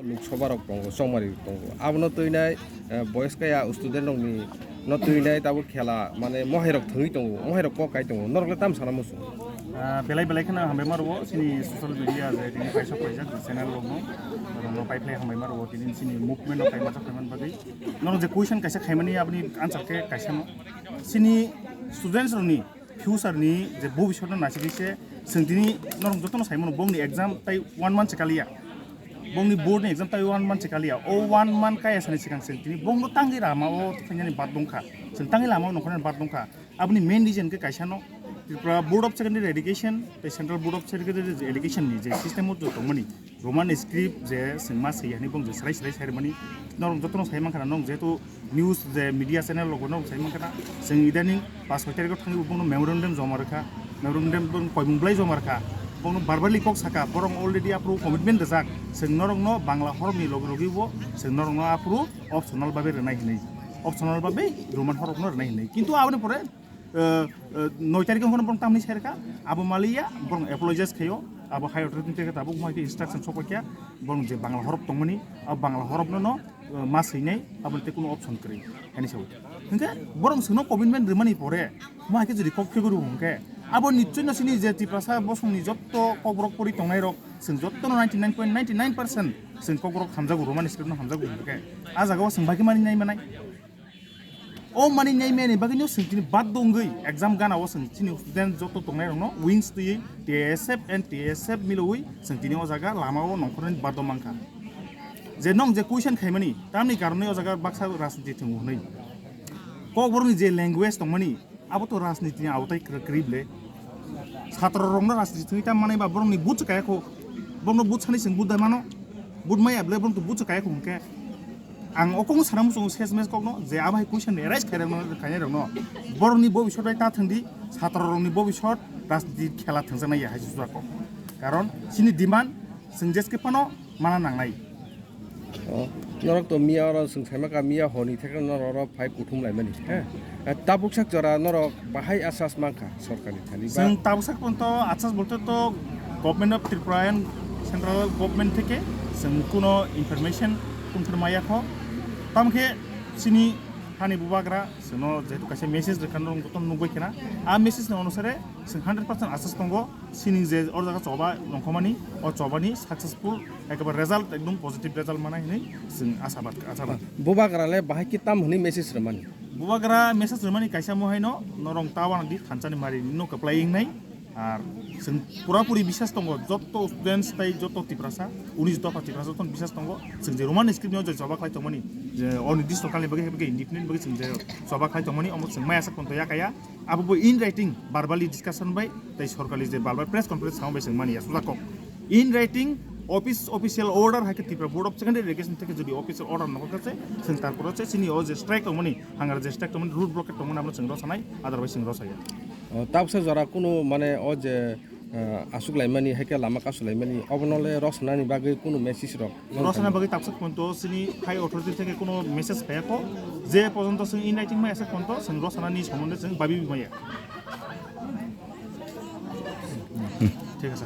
Lok Sabha रok tongo chongmari tongo abono tuinai boys kaya student rok ni no tuinai tabu khela mane mohirok thoi tongo mohirok ko kai tongo norgle tam sana musu belai belai khana hambe marwo sini social media je tini paisa paisa channel rok no pai play hambe marwo tini sini movement no kai ma khaiman bagai no je question kaisa khaimani apni answer ke kaisa no sini students rok ni future ni je bobishot na nasibise sengtini norong jotono saimon bong ni exam tai 1 month chekalia bongni board ni exam tai 1 month chekalia o 1 month kaya sani sikang sengtini bongno tangi rama o khanyani bat dongkha seng tangi lama nokhonan bat dongkha abni main reason ke kaisa no board of secondary education the central board of secondary education ni je system o tongmani roman script je sengma seyani bong je srai srai sairmani norong jotono saimang kana nong jetu news je media channel logo nong saimang kana seng idani 5 tarikh thangi bongno memorandum joma rakha memorandum bong koimungblai joma rakha bongno barbarli kok saka borong already approve commitment rejak seng norong no bangla hormi logo logi bo seng norong no approve optional babe renai hinai optional babe roman horok no renai hinai kintu abone pore 9 tarikh hono bong tamni serka abo malia bong apologize khayo abo high authority থেকে তাবো মাইকে instruction সপকিয়া বং যে বাংলা হরফ দংমনি আব বাংলা হরফ ন মাস হইনাই আবতে কোনো option করি হানি সাউ হংকে বরং সনো কমিটমেন্ট রিমানি পরে মাইকে যদি কক্ষে গরু হংকে আবো নিশ্চয় নসিনি যে তিপ্রাসা বসংনি যত কবরক পরি তংনাই রক जों যত 99.99% जों কবরক হামজাগু রোমান স্ক্রিপ্ট ন হামজাগু হংকে আ জাগাও जों বাকি মানি নাই মানাই o mani nyai meni bagino singtini bad dongoi exam gana o singtini student joto tongnai rong no wings tui tsf and tsf miloi singtini o jaga lama o nongkhorni bad domangkha je nong je question khaimani tamni karone o jaga baksa rajniti thungu nei kokborni je language tongmani abo to rajniti ni autai krible chhatro rong no rajniti thungi tam manai ba borongni buch kaya ko borno buch sani sing budda mano budmai able borong to buch kaya ko hungke ang okong saram sung sesmes kokno je abai question arise khairang no khainai rong no borni bobishot ta thangdi chhatro rongni bobishot rajniti khela thangjanai ya haisi suako karon sini demand singjeske pano mana nangnai norok to miya ro sung saima ka miya honi thek norok phai kuthum laimani ha tabuk sak jora norok bahai asas mangkha sarkari thani ba sing tabuk sak ponto asas bolte to government of Tripura central government থেকে sing kuno information kunthurmaya kho tamkhe sini hani bubagra sino jetu kaise message rekanong goton nugoi kena a message na onusare 100% asas tongo sini je or jaga choba nongkhomani o chobani successful ekebar result ekdom positive result manai hinai sing asabat bubagra le bahai ki tam honi message remani bubagra message remani kaisa mohaino norong tawana di thanchani mari no applying nai আর जों পুরাপুরি বিশ্বাস দङ যত students তাই যত তিপ্রাসা 19 দফা তিপ্রাসা তন বিশ্বাস দङ जों যে রোমান স্ক্রিপ্ট নিও জবা খাই তমনি যে অনির্দিষ্ট কালে বগে বগে ইন্ডিপেন্ডেন্ট বগে जों যে জবা খাই তমনি অমত जों মায়াসা কোন তয়া কায়া আবো ইন রাইটিং ভার্বালি ডিসকাশন বাই তাই সরকারি যে বারবার প্রেস কনফারেন্স সাউন্ড বাই जों মানিয়া সুজাক ইন রাইটিং অফিসিয়াল অর্ডার হাইকে Tripura board of secondary education থেকে যদি অফিসিয়াল অর্ডার নকরছে जों তারপর হচ্ছে সিনি ও যে স্ট্রাইক তমনি হাঙ্গার যে স্ট্রাইক তমনি রুট ব্লকেট তমনি আমরা जों রসানাই আদারওয়াইজ जों রসায়া tapsa jora kuno mane o je asuk laimani heke lama kasu laimani obnole rosnani bagai kuno message rok রসনা বাকি tapsa ponto sini high authority থেকে কোনো মেসেজ পায়াকো যে পর্যন্ত जों ইন রাইটিং মা এসে ponto जों রসনানি সম্বন্ধে जों বাবি বিমায়া ঠিক আছে